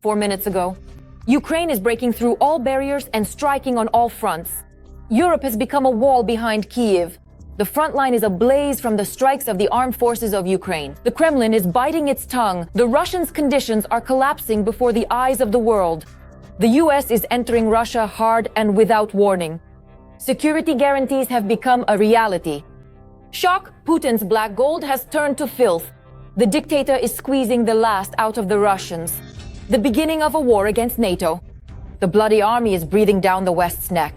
4 minutes ago. Ukraine is breaking through all barriers and striking on all fronts. Europe has become a wall behind Kyiv. The front line is ablaze from the strikes of the armed forces of Ukraine. The Kremlin is biting its tongue. The Russians' conditions are collapsing before the eyes of the world. The US is entering Russia hard and without warning. Security guarantees have become a reality. Shock, Putin's black gold has turned to filth. The dictator is squeezing the last out of the Russians. The beginning of a war against NATO. The bloody army is breathing down the West's neck.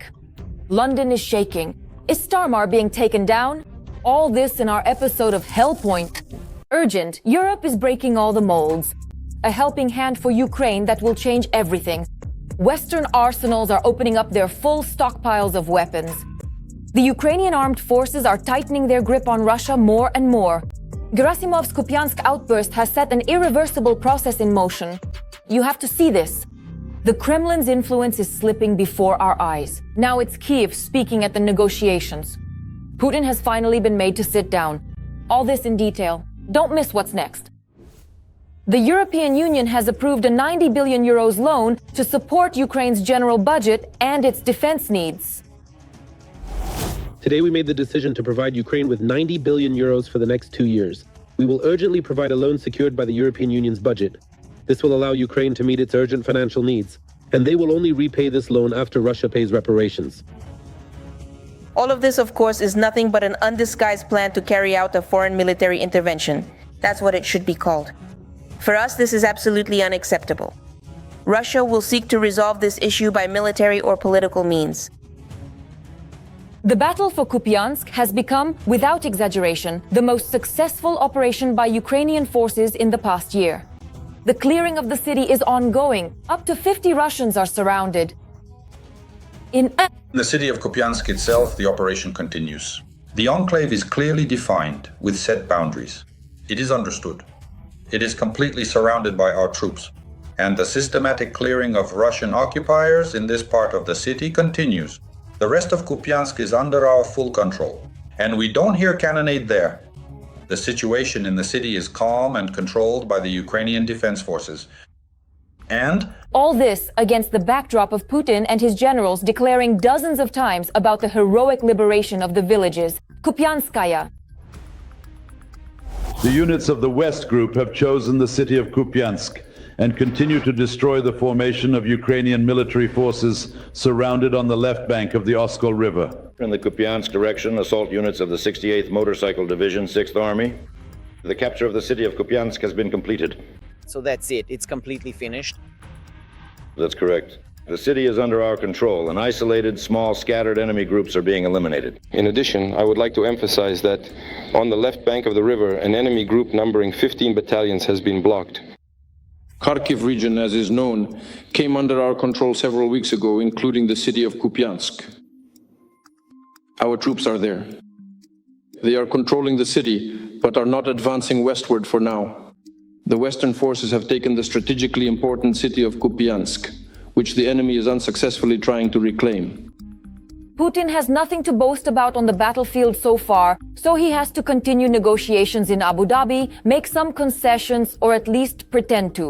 London is shaking. Is Starmar being taken down? All this in our episode of Hellpoint. Urgent, Europe is breaking all the molds. A helping hand for Ukraine that will change everything. Western arsenals are opening up their full stockpiles of weapons. The Ukrainian armed forces are tightening their grip on Russia more and more. Gerasimov's Kupansk outburst has set an irreversible process in motion. You have to see this. The Kremlin's influence is slipping before our eyes. Now it's Kyiv speaking at the negotiations. Putin has finally been made to sit down. All this in detail. Don't miss what's next. The European Union has approved a 90 billion euros loan to support Ukraine's general budget and its defense needs. Today we made the decision to provide Ukraine with 90 billion euros for the next 2 years. We will urgently provide a loan secured by the European Union's budget. This will allow Ukraine to meet its urgent financial needs, and they will only repay this loan after Russia pays reparations. All of this, of course, is nothing but an undisguised plan to carry out a foreign military intervention. That's what it should be called. For us, this is absolutely unacceptable. Russia will seek to resolve this issue by military or political means. The battle for Kupansk has become, without exaggeration, the most successful operation by Ukrainian forces in the past year. The clearing of the city is ongoing. Up to 50 Russians are surrounded. In the city of Kupansk itself, the operation continues. The enclave is clearly defined with set boundaries. It is understood. It is completely surrounded by our troops. And the systematic clearing of Russian occupiers in this part of the city continues. The rest of Kupansk is under our full control. And we don't hear cannonade there. The situation in the city is calm and controlled by the Ukrainian defense forces. And all this against the backdrop of Putin and his generals declaring dozens of times about the heroic liberation of the villages. Kupianskaya. The units of the West Group have chosen the city of Kupiansk and continue to destroy the formation of Ukrainian military forces surrounded on the left bank of the Oskol River. In the Kupiansk direction, assault units of the 68th Motorcycle Division, 6th Army. The capture of the city of Kupiansk has been completed. So that's it, it's completely finished? That's correct. The city is under our control, and isolated, small, scattered enemy groups are being eliminated. In addition, I would like to emphasize that on the left bank of the river, an enemy group numbering 15 battalions has been blocked. Kharkiv region, as is known, came under our control several weeks ago, including the city of Kupiansk. Our troops are there. They are controlling the city, but are not advancing westward for now. The Western forces have taken the strategically important city of Kupiansk, which the enemy is unsuccessfully trying to reclaim. Putin has nothing to boast about on the battlefield so far, so he has to continue negotiations in Abu Dhabi, make some concessions, or at least pretend to.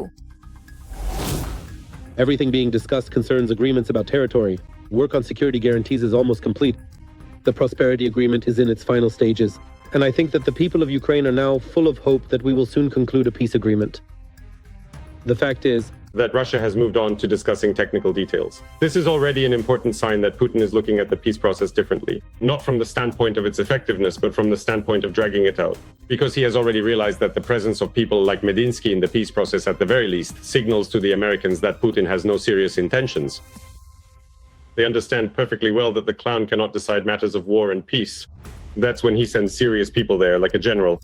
Everything being discussed concerns agreements about territory. Work on security guarantees is almost complete. The prosperity agreement is in its final stages, and I think that the people of Ukraine are now full of hope that we will soon conclude a peace agreement. The fact is that Russia has moved on to discussing technical details. This is already an important sign that Putin is looking at the peace process differently, not from the standpoint of its effectiveness, but from the standpoint of dragging it out. Because he has already realized that the presence of people like Medinsky in the peace process, at the very least, signals to the Americans that Putin has no serious intentions. They understand perfectly well that the clown cannot decide matters of war and peace. That's when he sends serious people there, like a general.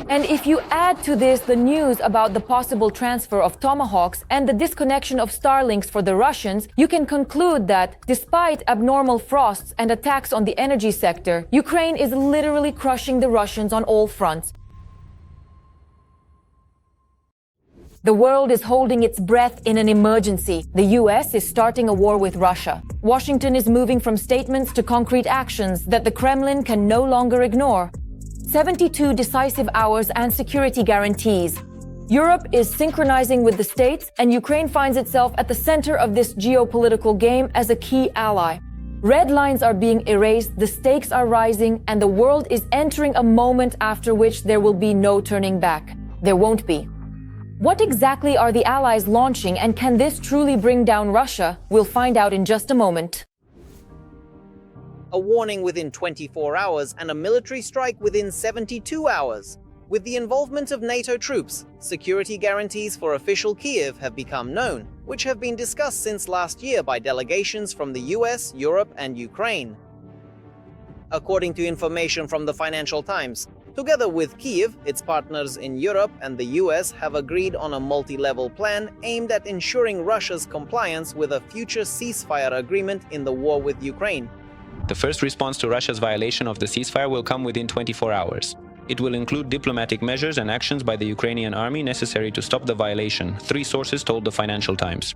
And if you add to this the news about the possible transfer of Tomahawks and the disconnection of Starlinks for the Russians, you can conclude that, despite abnormal frosts and attacks on the energy sector, Ukraine is literally crushing the Russians on all fronts. The world is holding its breath in an emergency. The US is starting a war with Russia. Washington is moving from statements to concrete actions that the Kremlin can no longer ignore. 72 decisive hours and security guarantees. Europe is synchronizing with the States, and Ukraine finds itself at the center of this geopolitical game as a key ally. Red lines are being erased, the stakes are rising, and the world is entering a moment after which there will be no turning back. There won't be. What exactly are the allies launching, and can this truly bring down Russia? We'll find out in just a moment. A warning within 24 hours and a military strike within 72 hours. With the involvement of NATO troops, security guarantees for official Kyiv have become known, which have been discussed since last year by delegations from the US, Europe, and Ukraine. According to information from the Financial Times, together with Kyiv, its partners in Europe and the US have agreed on a multi-level plan aimed at ensuring Russia's compliance with a future ceasefire agreement in the war with Ukraine. The first response to Russia's violation of the ceasefire will come within 24 hours. It will include diplomatic measures and actions by the Ukrainian army necessary to stop the violation, 3 sources told the Financial Times.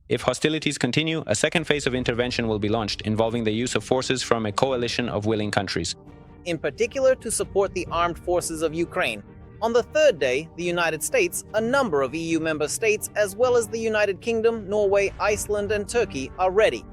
If hostilities continue, a second phase of intervention will be launched, involving the use of forces from a coalition of willing countries. In particular, to support the armed forces of Ukraine. On the third day, the United States, a number of EU member states, as well as the United Kingdom, Norway, Iceland, and Turkey are ready.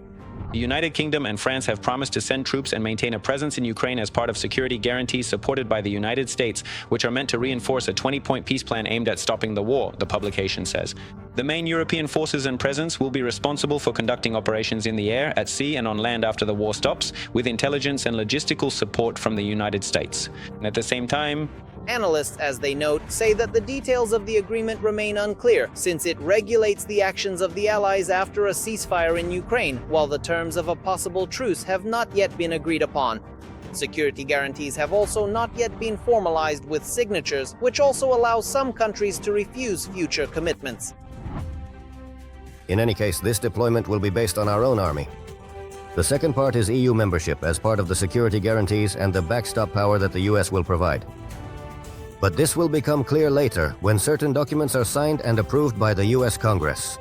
The United Kingdom and France have promised to send troops and maintain a presence in Ukraine as part of security guarantees supported by the United States, which are meant to reinforce a 20-point peace plan aimed at stopping the war, the publication says. The main European forces and presence will be responsible for conducting operations in the air, at sea, and on land after the war stops, with intelligence and logistical support from the United States. And at the same time, analysts, as they note, say that the details of the agreement remain unclear, since it regulates the actions of the allies after a ceasefire in Ukraine, while the terms of a possible truce have not yet been agreed upon. Security guarantees have also not yet been formalized with signatures, which also allows some countries to refuse future commitments. In any case, this deployment will be based on our own army. The second part is EU membership as part of the security guarantees and the backstop power that the US will provide. But this will become clear later, when certain documents are signed and approved by the US Congress.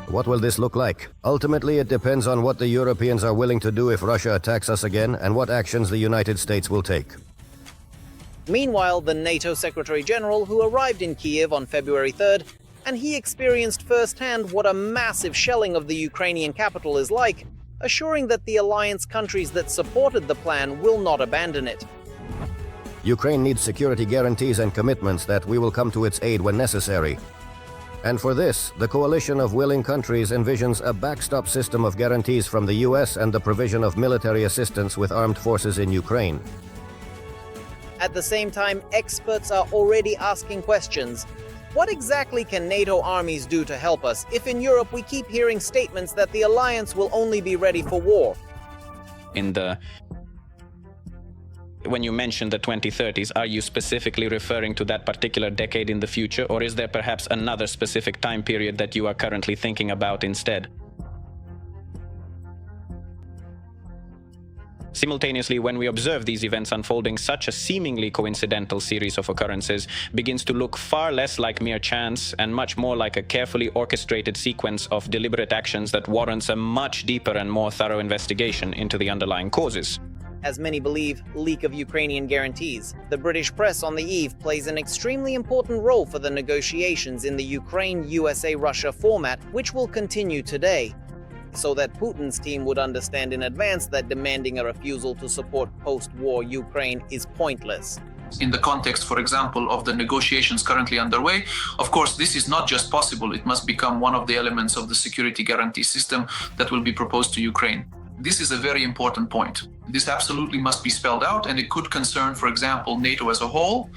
What will this look like? Ultimately, it depends on what the Europeans are willing to do if Russia attacks us again, and what actions the United States will take. Meanwhile, the NATO Secretary General, who arrived in Kyiv on February 3rd, and he experienced firsthand what a massive shelling of the Ukrainian capital is like, assuring that the alliance countries that supported the plan will not abandon it. Ukraine needs security guarantees and commitments that we will come to its aid when necessary. And for this, the coalition of willing countries envisions a backstop system of guarantees from the US and the provision of military assistance with armed forces in Ukraine. At the same time, experts are already asking questions. What exactly can NATO armies do to help us if in Europe we keep hearing statements that the alliance will only be ready for war? When you mention the 2030s, are you specifically referring to that particular decade in the future, or is there perhaps another specific time period that you are currently thinking about instead? Simultaneously, when we observe these events unfolding, such a seemingly coincidental series of occurrences begins to look far less like mere chance and much more like a carefully orchestrated sequence of deliberate actions that warrants a much deeper and more thorough investigation into the underlying causes. As many believe, leak of Ukrainian guarantees. The British press on the eve plays an extremely important role for the negotiations in the Ukraine-USA-Russia format, which will continue today, so that Putin's team would understand in advance that demanding a refusal to support post-war Ukraine is pointless. In the context, for example, of the negotiations currently underway, of course, this is not just possible, it must become one of the elements of the security guarantee system that will be proposed to Ukraine. This is a very important point. This absolutely must be spelled out, and it could concern, for example, NATO as a whole,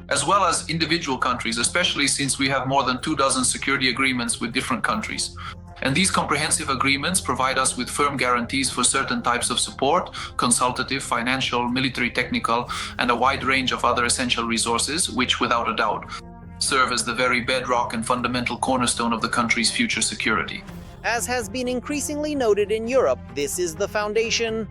as well as individual countries, especially since we have more than 24 security agreements with different countries. And these comprehensive agreements provide us with firm guarantees for certain types of support, consultative, financial, military, technical, and a wide range of other essential resources, which, without a doubt, serve as the very bedrock and fundamental cornerstone of the country's future security. As has been increasingly noted in Europe, this is the foundation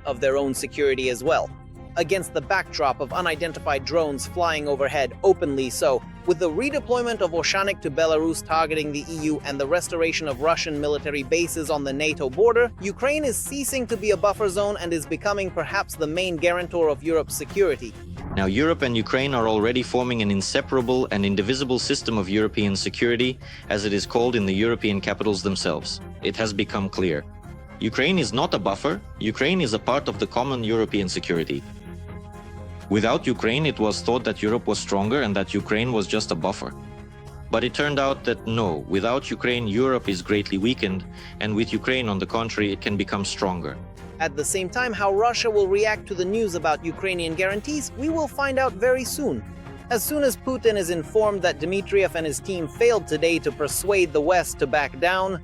of their own security as well. Against the backdrop of unidentified drones flying overhead, openly so, with the redeployment of Oceanic to Belarus targeting the EU and the restoration of Russian military bases on the NATO border, Ukraine is ceasing to be a buffer zone and is becoming perhaps the main guarantor of Europe's security. Now, Europe and Ukraine are already forming an inseparable and indivisible system of European security, as it is called in the European capitals themselves. It has become clear. Ukraine is not a buffer. Ukraine is a part of the common European security. Without Ukraine, it was thought that Europe was stronger and that Ukraine was just a buffer. But it turned out that no, without Ukraine, Europe is greatly weakened, and with Ukraine, on the contrary, it can become stronger. At the same time, how Russia will react to the news about Ukrainian guarantees, we will find out very soon. As soon as Putin is informed that Dmitriev and his team failed today to persuade the West to back down,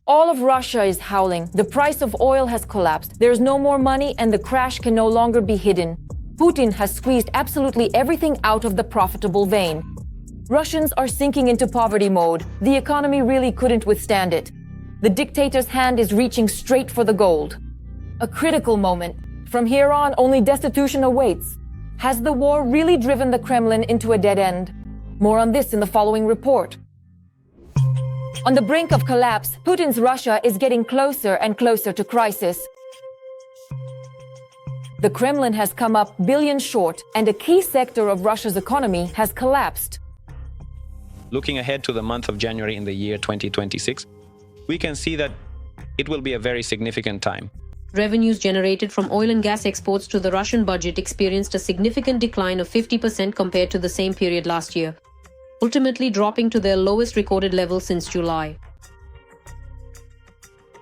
all of Russia is howling. The price of oil has collapsed. There's no more money and the crash can no longer be hidden. Putin has squeezed absolutely everything out of the profitable vein. Russians are sinking into poverty mode. The economy really couldn't withstand it. The dictator's hand is reaching straight for the gold. A critical moment. From here on, only destitution awaits. Has the war really driven the Kremlin into a dead end? More on this in the following report. On the brink of collapse, Putin's Russia is getting closer and closer to crisis. The Kremlin has come up billions short, and a key sector of Russia's economy has collapsed. Looking ahead to the month of January in the year 2026, we can see that it will be a very significant time. Revenues generated from oil and gas exports to the Russian budget experienced a significant decline of 50% compared to the same period last year, ultimately dropping to their lowest recorded level since July.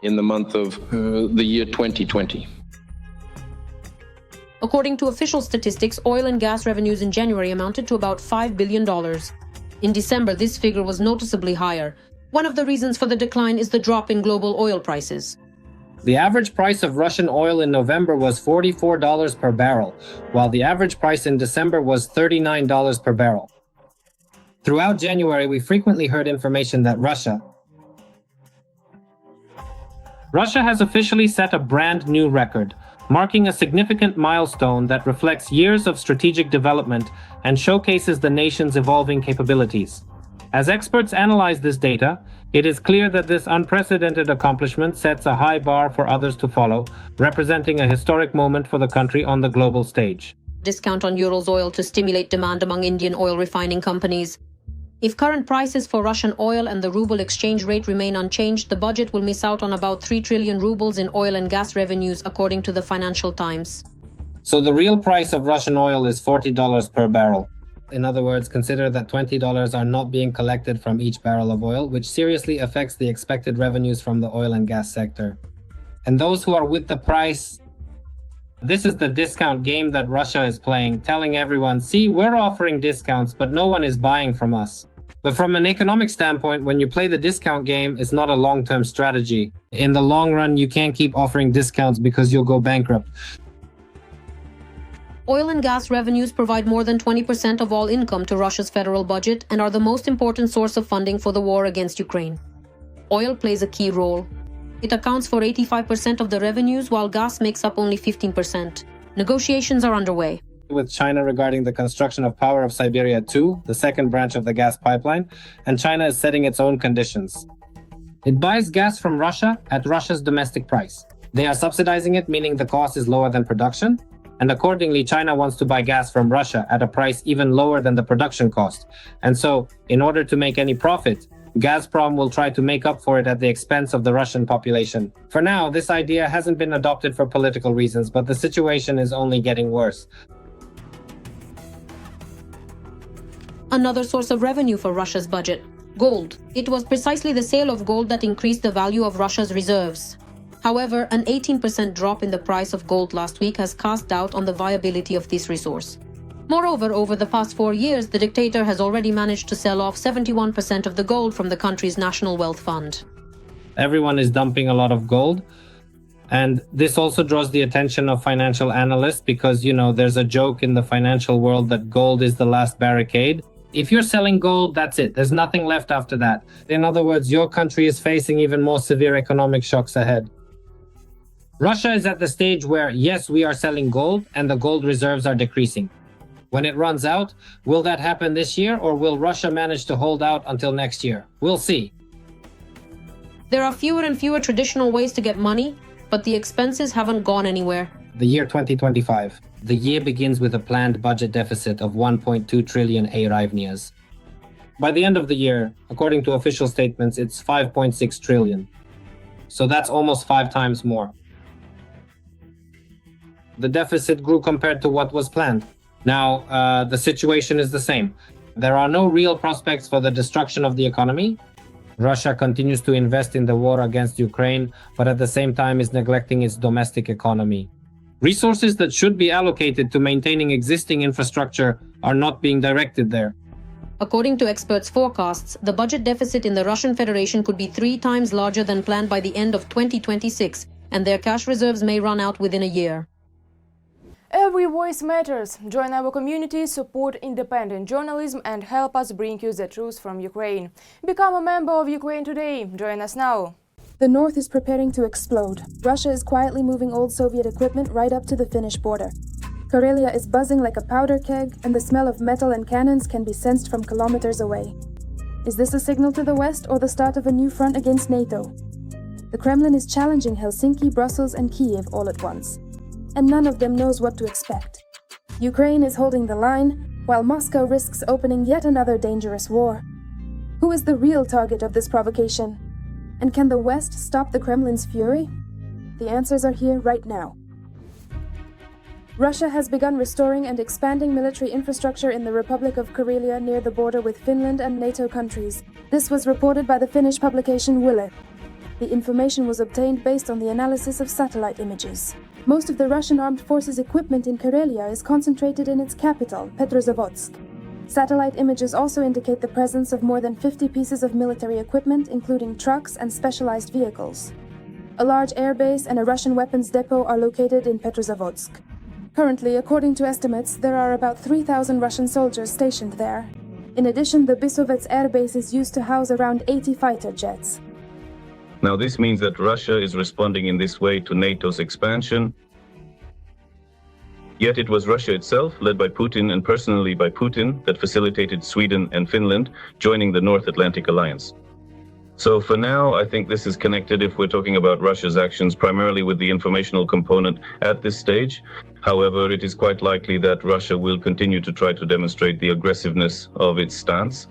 In the month of the year 2020. According to official statistics, oil and gas revenues in January amounted to about $5 billion. In December, this figure was noticeably higher. One of the reasons for the decline is the drop in global oil prices. The average price of Russian oil in November was $44 per barrel, while the average price in December was $39 per barrel. Throughout January, we frequently heard information that Russia has officially set a brand new record, marking a significant milestone that reflects years of strategic development and showcases the nation's evolving capabilities. As experts analyze this data, it is clear that this unprecedented accomplishment sets a high bar for others to follow, representing a historic moment for the country on the global stage. Discount on Urals oil to stimulate demand among Indian oil refining companies. If current prices for Russian oil and the ruble exchange rate remain unchanged, the budget will miss out on about 3 trillion rubles in oil and gas revenues, according to the Financial Times. So the real price of Russian oil is $40 per barrel. In other words, consider that $20 are not being collected from each barrel of oil, which seriously affects the expected revenues from the oil and gas sector. And those who are with the price, this is the discount game that Russia is playing, telling everyone, see, we're offering discounts, but no one is buying from us. But from an economic standpoint, when you play the discount game, it's not a long-term strategy. In the long run, you can't keep offering discounts because you'll go bankrupt. Oil and gas revenues provide more than 20% of all income to Russia's federal budget and are the most important source of funding for the war against Ukraine. Oil plays a key role. It accounts for 85% of the revenues, while gas makes up only 15%. Negotiations are underway with China regarding the construction of Power of Siberia 2, the second branch of the gas pipeline, and China is setting its own conditions. It buys gas from Russia at Russia's domestic price. They are subsidizing it, meaning the cost is lower than production, and accordingly, China wants to buy gas from Russia at a price even lower than the production cost. And so, in order to make any profit, Gazprom will try to make up for it at the expense of the Russian population. For now, this idea hasn't been adopted for political reasons, but the situation is only getting worse. Another source of revenue for Russia's budget: gold. It was precisely the sale of gold that increased the value of Russia's reserves. However, an 18% drop in the price of gold last week has cast doubt on the viability of this resource. Moreover, over the past 4 years, the dictator has already managed to sell off 71% of the gold from the country's national wealth fund. Everyone is dumping a lot of gold. And this also draws the attention of financial analysts because, there's a joke in the financial world that gold is the last barricade. If you're selling gold, that's it. There's nothing left after that. In other words, your country is facing even more severe economic shocks ahead. Russia is at the stage where, yes, we are selling gold and the gold reserves are decreasing. When it runs out, will that happen this year, or will Russia manage to hold out until next year? We'll see. There are fewer and fewer traditional ways to get money, but the expenses haven't gone anywhere. the year 2025. The year begins with a planned budget deficit of 1.2 trillion hryvnias. By the end of the year, according to official statements, it's 5.6 trillion. So that's almost 5 times more. The deficit grew compared to what was planned. Now, the situation is the same. There are no real prospects for the destruction of the economy. Russia continues to invest in the war against Ukraine, but at the same time is neglecting its domestic economy. Resources that should be allocated to maintaining existing infrastructure are not being directed there. According to experts' forecasts, the budget deficit in the Russian Federation could be 3 times larger than planned by the end of 2026, and their cash reserves may run out within a year. Every voice matters. Join our community, support independent journalism, and help us bring you the truth from Ukraine. Become a member of Ukraine today. Join us now. The north is preparing to explode. Russia is quietly moving old Soviet equipment right up to the Finnish border. Karelia is buzzing like a powder keg, and the smell of metal and cannons can be sensed from kilometers away. Is this a signal to the West or the start of a new front against NATO? The Kremlin is challenging Helsinki, Brussels, and Kyiv all at once. And none of them knows what to expect. Ukraine is holding the line, while Moscow risks opening yet another dangerous war. Who is the real target of this provocation? And can the West stop the Kremlin's fury? The answers are here right now. Russia has begun restoring and expanding military infrastructure in the Republic of Karelia near the border with Finland and NATO countries. This was reported by the Finnish publication Yle. The information was obtained based on the analysis of satellite images. Most of the Russian armed forces' equipment in Karelia is concentrated in its capital, Petrozavodsk. Satellite images also indicate the presence of more than 50 pieces of military equipment, including trucks and specialized vehicles. A large airbase and a Russian weapons depot are located in Petrozavodsk. Currently, according to estimates, there are about 3,000 Russian soldiers stationed there. In addition, the Bisovets airbase is used to house around 80 fighter jets. Now, this means that Russia is responding in this way to NATO's expansion. Yet it was Russia itself, led by Putin and personally by Putin, that facilitated Sweden and Finland joining the North Atlantic Alliance. So for now, I think this is connected if we're talking about Russia's actions primarily with the informational component at this stage. However, it is quite likely that Russia will continue to try to demonstrate the aggressiveness of its stance.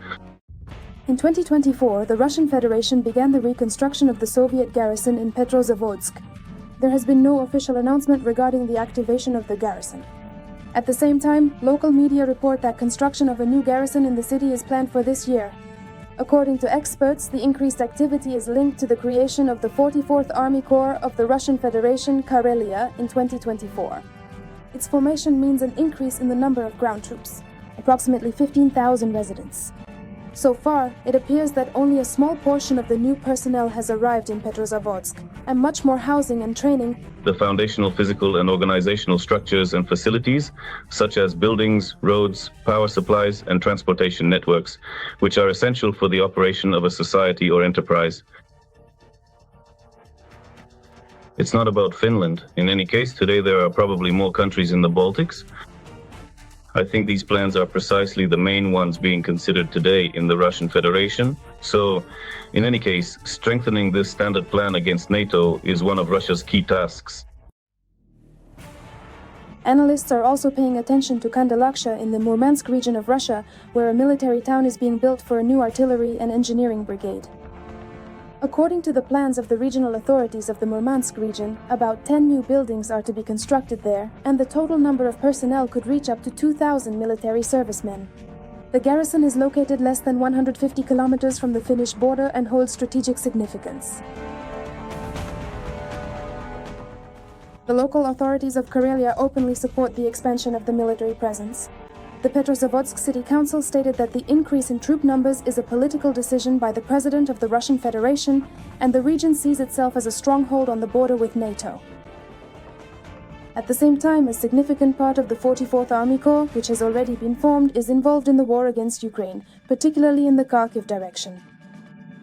In 2024, the Russian Federation began the reconstruction of the Soviet garrison in Petrozavodsk. There has been no official announcement regarding the activation of the garrison. At the same time, local media report that construction of a new garrison in the city is planned for this year. According to experts, the increased activity is linked to the creation of the 44th Army Corps of the Russian Federation, Karelia, in 2024. Its formation means an increase in the number of ground troops, approximately 15,000 residents. So far, it appears that only a small portion of the new personnel has arrived in Petrozavodsk, and much more housing and training. The foundational physical and organizational structures and facilities, such as buildings, roads, power supplies, and transportation networks, which are essential for the operation of a society or enterprise. It's not about Finland. In any case, today there are probably more countries in the Baltics. I think these plans are precisely the main ones being considered today in the Russian Federation. So, in any case, strengthening this standard plan against NATO is one of Russia's key tasks. Analysts are also paying attention to Kandalaksha in the Murmansk region of Russia, where a military town is being built for a new artillery and engineering brigade. According to the plans of the regional authorities of the Murmansk region, about 10 new buildings are to be constructed there, and the total number of personnel could reach up to 2,000 military servicemen. The garrison is located less than 150 kilometers from the Finnish border and holds strategic significance. The local authorities of Karelia openly support the expansion of the military presence. The Petrozavodsk City Council stated that the increase in troop numbers is a political decision by the President of the Russian Federation, and the region sees itself as a stronghold on the border with NATO. At the same time, a significant part of the 44th Army Corps, which has already been formed, is involved in the war against Ukraine, particularly in the Kharkiv direction.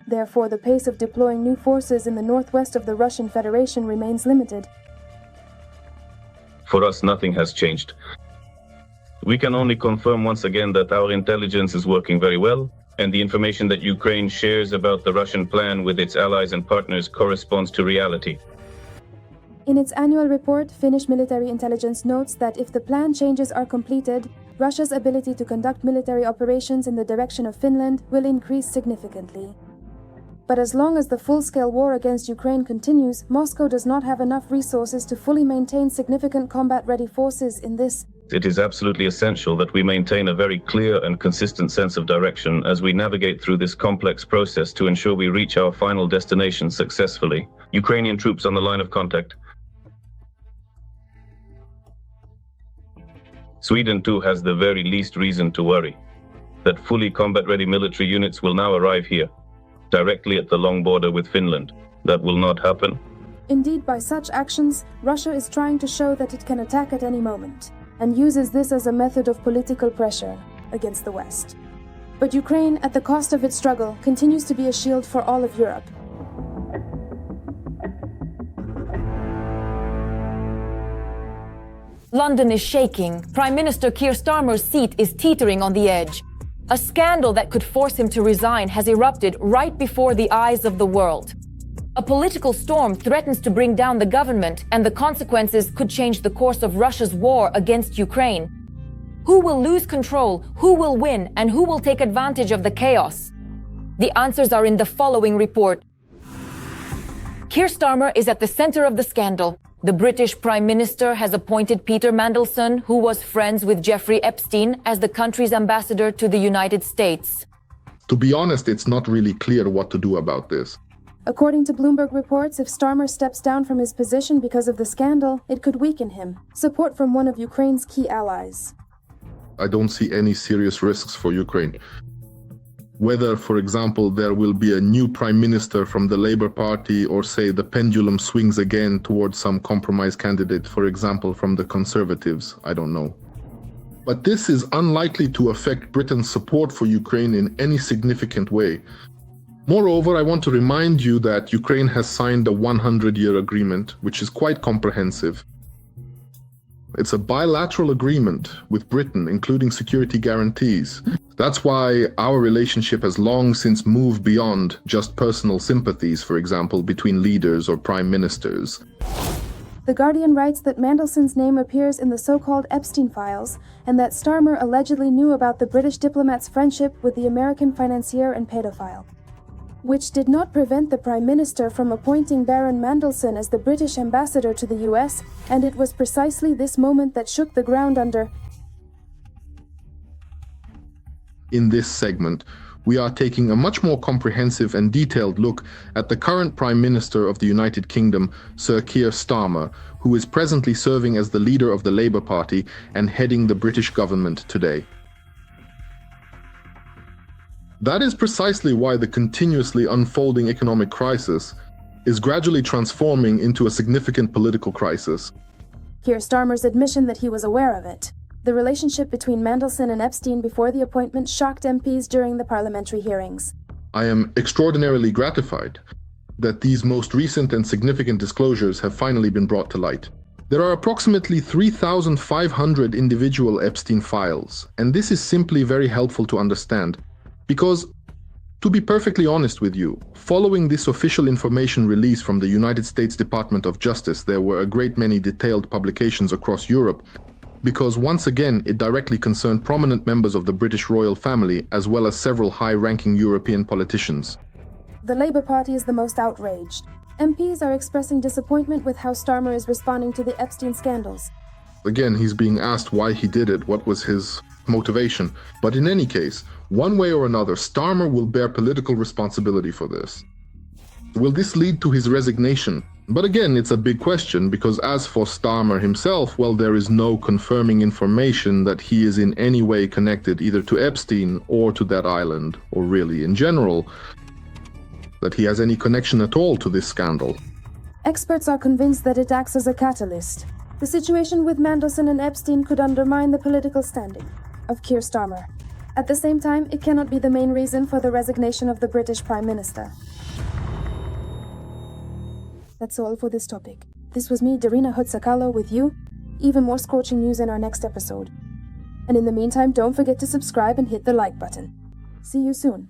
Therefore, the pace of deploying new forces in the northwest of the Russian Federation remains limited. For us, nothing has changed. We can only confirm once again that our intelligence is working very well, and the information that Ukraine shares about the Russian plan with its allies and partners corresponds to reality. In its annual report, Finnish military intelligence notes that if the plan changes are completed, Russia's ability to conduct military operations in the direction of Finland will increase significantly. But as long as the full-scale war against Ukraine continues, Moscow does not have enough resources to fully maintain significant combat-ready forces in this. It is absolutely essential that we maintain a very clear and consistent sense of direction as we navigate through this complex process to ensure we reach our final destination successfully. Ukrainian troops on the line of contact. Sweden too has the very least reason to worry that fully combat-ready military units will now arrive here, directly at the long border with Finland. That will not happen. Indeed, by such actions, Russia is trying to show that it can attack at any moment, and uses this as a method of political pressure against the West. But Ukraine, at the cost of its struggle, continues to be a shield for all of Europe. London is shaking. Prime Minister Keir Starmer's seat is teetering on the edge. A scandal that could force him to resign has erupted right before the eyes of the world. A political storm threatens to bring down the government, and the consequences could change the course of Russia's war against Ukraine. Who will lose control, who will win, and who will take advantage of the chaos? The answers are in the following report. Keir Starmer is at the center of the scandal. The British Prime Minister has appointed Peter Mandelson, who was friends with Jeffrey Epstein, as the country's ambassador to the United States. To be honest, it's not really clear what to do about this. According to Bloomberg reports, if Starmer steps down from his position because of the scandal, it could weaken him. Support from one of Ukraine's key allies. I don't see any serious risks for Ukraine. Whether, for example, there will be a new prime minister from the Labour Party, or say the pendulum swings again towards some compromise candidate, for example, from the Conservatives, I don't know. But this is unlikely to affect Britain's support for Ukraine in any significant way. Moreover, I want to remind you that Ukraine has signed a 100-year agreement, which is quite comprehensive. It's a bilateral agreement with Britain, including security guarantees. That's why our relationship has long since moved beyond just personal sympathies, for example, between leaders or prime ministers. The Guardian writes that Mandelson's name appears in the so-called Epstein files, and that Starmer allegedly knew about the British diplomat's friendship with the American financier and pedophile, which did not prevent the Prime Minister from appointing Baron Mandelson as the British ambassador to the US, and it was precisely this moment that shook the ground under. In this segment, we are taking a much more comprehensive and detailed look at the current Prime Minister of the United Kingdom, Sir Keir Starmer, who is presently serving as the leader of the Labour Party and heading the British government today. That is precisely why the continuously unfolding economic crisis is gradually transforming into a significant political crisis. Keir Starmer's admission that he was aware of it. The relationship between Mandelson and Epstein before the appointment shocked MPs during the parliamentary hearings. I am extraordinarily gratified that these most recent and significant disclosures have finally been brought to light. There are approximately 3,500 individual Epstein files, and this is simply very helpful to understand. Because, to be perfectly honest with you, following this official information release from the United States Department of Justice, there were a great many detailed publications across Europe, because once again it directly concerned prominent members of the British royal family, as well as several high-ranking European politicians. The Labour Party is the most outraged. MPs are expressing disappointment with how Starmer is responding to the Epstein scandals. Again, he's being asked why he did it, what was his motivation. But in any case, one way or another, Starmer will bear political responsibility for this. Will this lead to his resignation? But again, it's a big question, because as for Starmer himself, well, there is no confirming information that he is in any way connected either to Epstein or to that island, or really in general, that he has any connection at all to this scandal. Experts are convinced that it acts as a catalyst. The situation with Mandelson and Epstein could undermine the political standing of Keir Starmer. At the same time, it cannot be the main reason for the resignation of the British Prime Minister. That's all for this topic. This was me, Darina Hutsakalo, with you. Even more scorching news in our next episode. And in the meantime, don't forget to subscribe and hit the like button. See you soon.